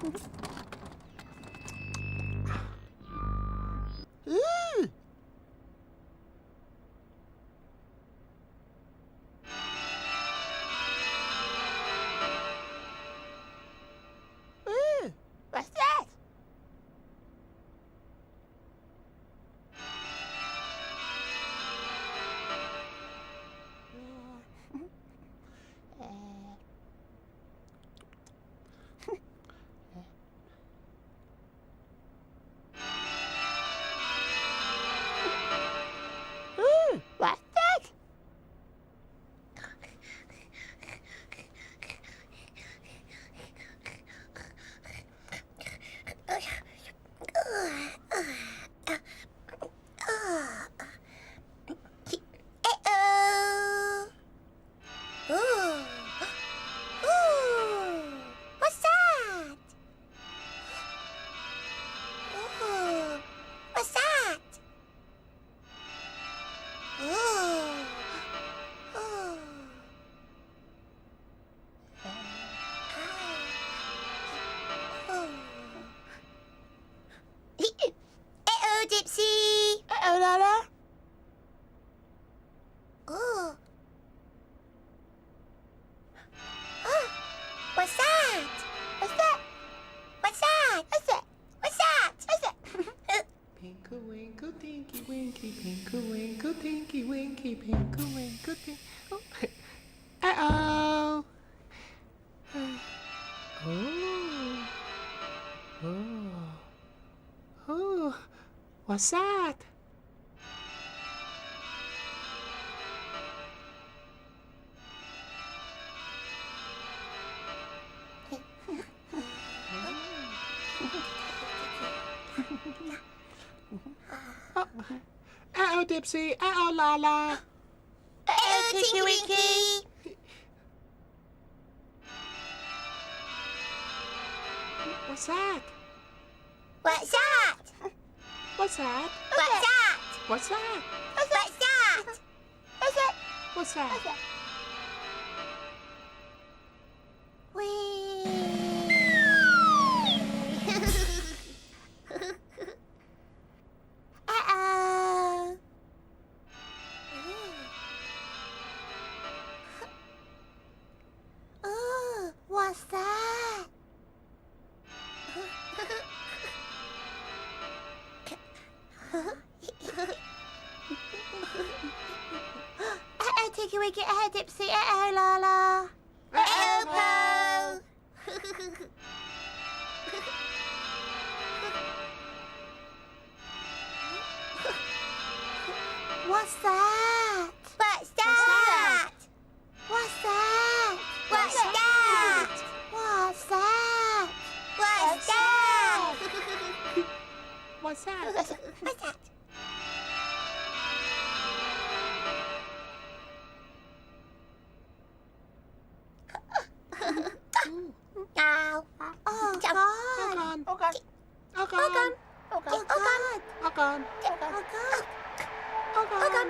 What's that? What's that? Dipsy! Uh-oh, Lala. Oh. What's that? What's that? What's that? What's that? What's that? What's that? Pinkle winkle tinky winky, pinkle winkle tinky winky, pinkle winkle tinky. Oh. Uh-oh. Oh. Oh. Oh. What's that? Uh-oh, Dipsy. Uh-oh, Lala. Oh, Tinky Winky! What's that? What's that? What's that? What's that? What's that? What's that? What's that? What's that? What's that? Uh-oh. Oh, what's that? Uh-oh, Tinky Winky, uh-oh, Dipsy, uh-oh, Lala. Uh-oh, Po. What's that? What's that? What's that? What's that? What's that? What's that? What's that? What's that? Ow. Oh, God. Oh, God. Oh, God. Oh, God. Oh, God. Oh, God. Oh, God. Oh, God. Oh, God. Oh, God.